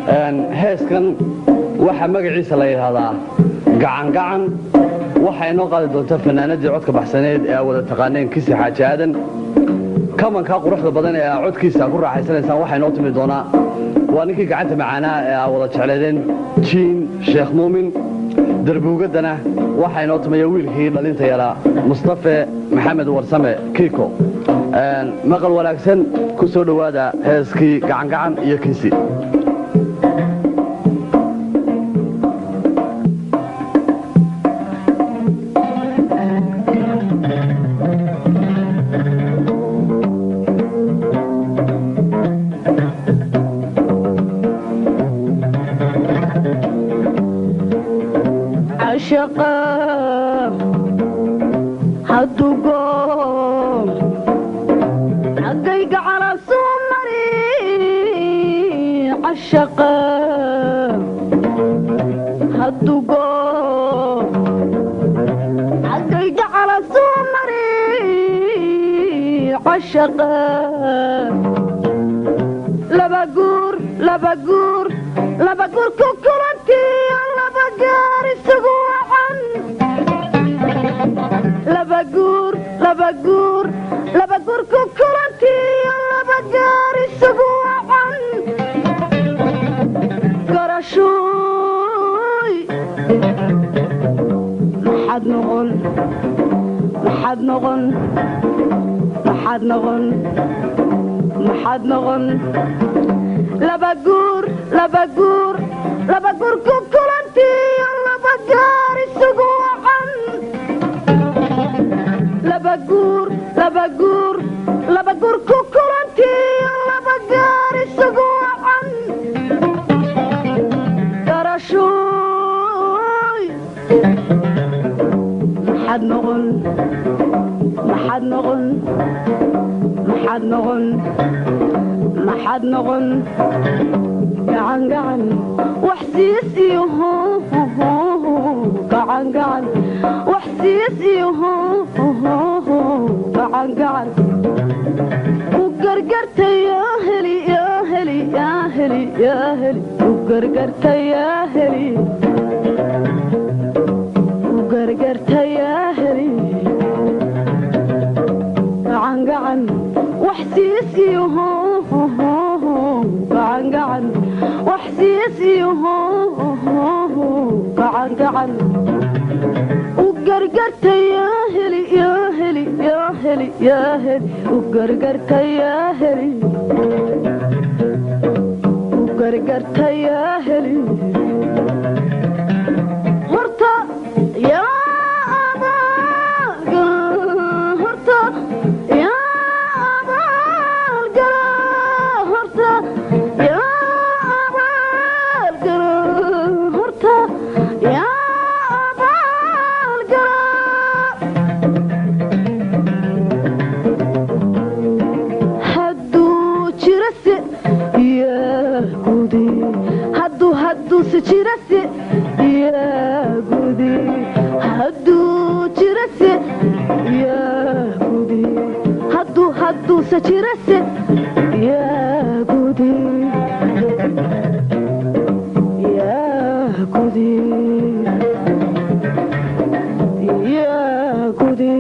heeskan waxa magaciisa la yiraahdaa gacan gacan waxa inoo qaadi doonta fanaanadii codka baxsaneed ee wada taqaaneen Kisi Xaaji Aadan kamanka quruxda badan ee codkiisa ku raaxaysanaysan waxa inoo timi doona waa ninkii gacanta macaana ee wada jecleedeen Jin Sheekh Muumin darbuugadana waxa inoo timi wiilkii dhalinta yara Mustafa Maxamed Warsame Kiko maqal wanaagsan ku soo dhawaada heeskii gacan gacan iyo Kisi عشقا هدوغو عقيق على سمري عشقا هدوغو عقيق على سمري عشقا لبقور كوكولتي لبقار السقوعن لبقور كوكولتي لبقار السقوعن قرشوي محد نغن لبقور كوكولتي لبقار السقوعن لبقور كوكولتي لبقار السقوعن قرشوي محد نغن قعن وحسيسي قعن وحسيسي قعن وقرقرت يا هلي وقرقرت يا هلي قعن وحسيسي قعن وحسيسي قعن وقرقرت يا هلي وقرقرت يا هلي هرتا يا أبا هرتا يا أبا هرتا يا أبا هرتا يا أبا هدو جرسي يا قودي هدو سجرسي يا قودي هدو جرسي يا قودي هدو سجرسي يا قودي يا قودي يا قودي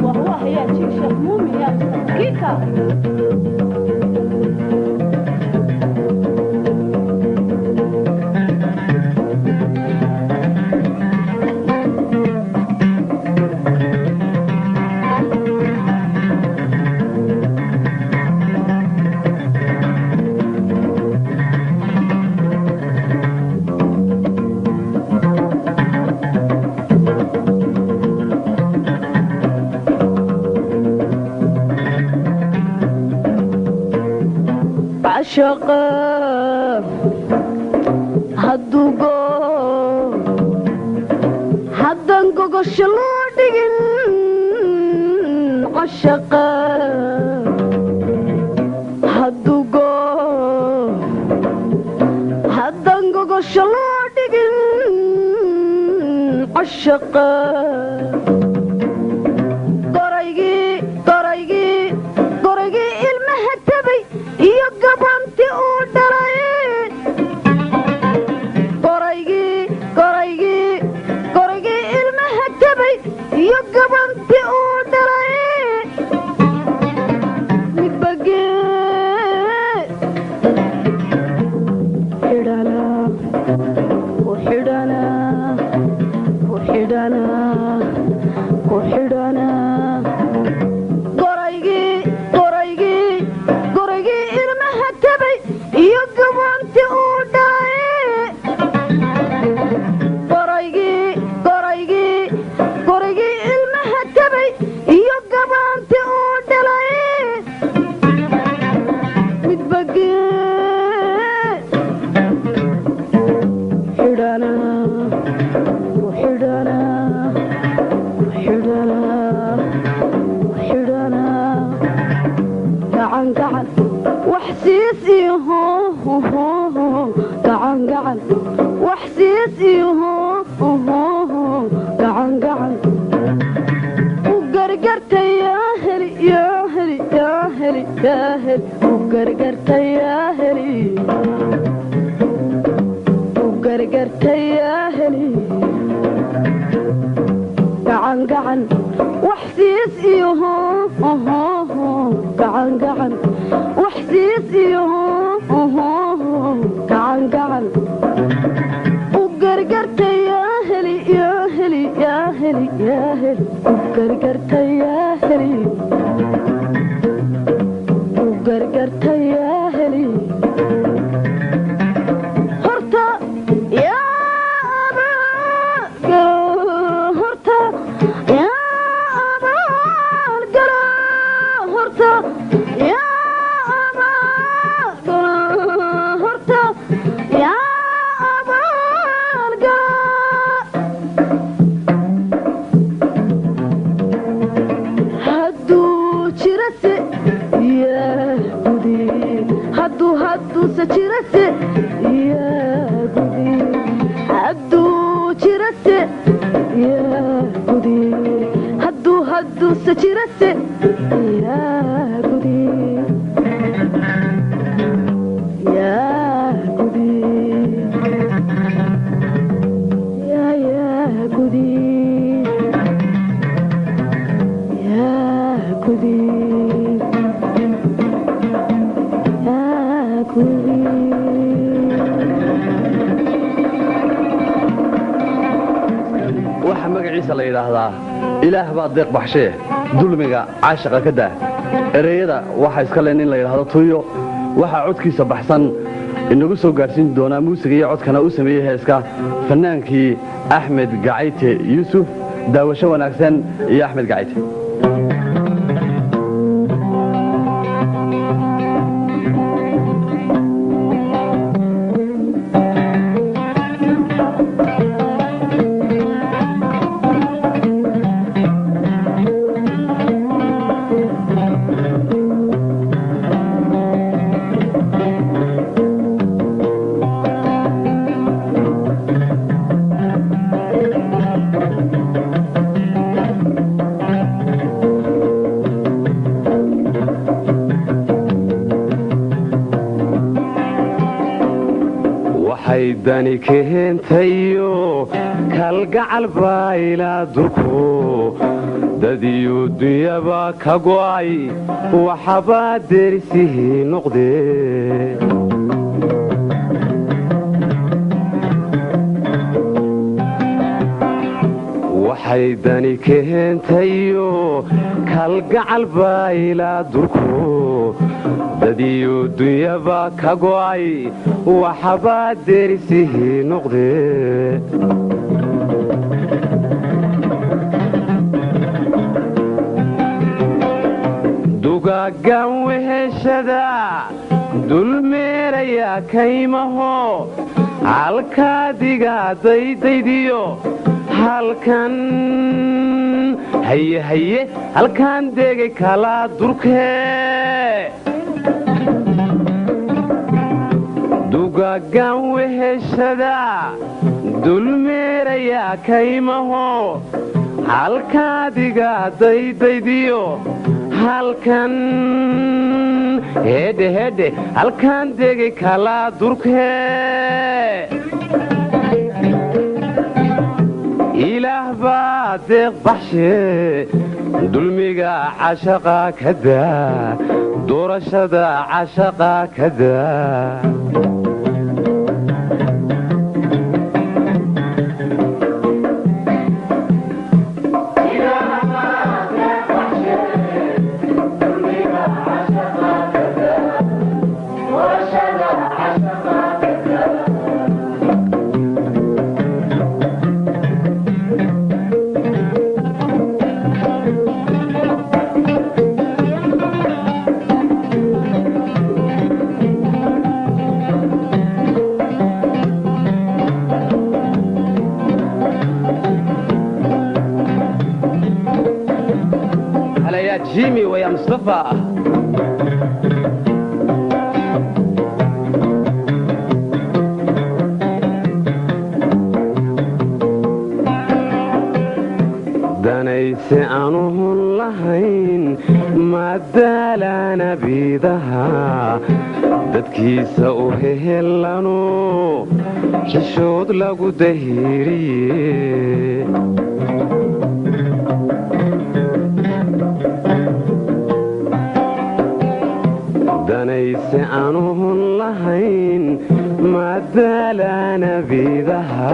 وهو هي شيخ مومي يا كيكا عشقا هدوغو هدنغو شلودين عشقا هدوغو هدنغو شلودين dhigin cashaqa goraygii ilmaha tabay iyo gabanti uu dhalay goraygii ilmaha tabay iyo gabanti uu dhalay goraygii ilmaha tabay iyo gabanti uu dhalay goraygii ilmaha tabay iyo gabanti uu dhalay midbagee gacan wax siis iyo gacan wax siis iyo gacan u gargartay yaa heli u gargartay yaa heli gacan wax siis iyo gacan wax siis iyo gacan u gargartay yaa heli u gargartay yaa heli u gargartay yaa heli horta hadduu sajirase yaa gudi waxa magaciisa la yiraahdaa ilaah baa deeq baxshee dulmiga caashiqa ka daa ereyada waxa iska leen in la yiraahdo tuuyo waxa codkiisa baxsan inagu soo gaarsiin doona muusiga iyo codkana uu sameeyay heeska fanaankii Axmed Gacayte Yuusuf daawasho wanaagsan iyo Axmed Gacayte dani keentayo kalgacal baa ilaa durku dadiyo dunyaba ka go'ay waxabaa derisihii noqdee waxay dani keentayo kalgacal baa ilaa durku dadiyo dunyaba ka go'ay waxabaa derisihii noqdee dugaaggan weheshada dulmeerayaa kaymaho halkaadiga daydaydiyo halkan haye halkan degay kala durkee dugaaggan weheshada dulmeerayaa kaymaho halkaadiga daydaydiyo halkan hedhe halkan degi kalaa durkee ilaah baa deeq baxshee dulmiga cashaqa ka daa doorashada cashaqa ka daa جيمي ويا مصطفى دانيس أنو لهين ما دالانا بيدها ددكيس أوهلانو حشود لغو دهيري danayse anuhun lahayn maadaalaana biidaha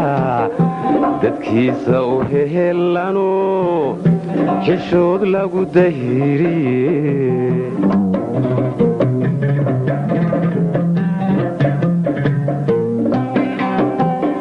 dadkiisa u hehelano xishood lagu dahiriye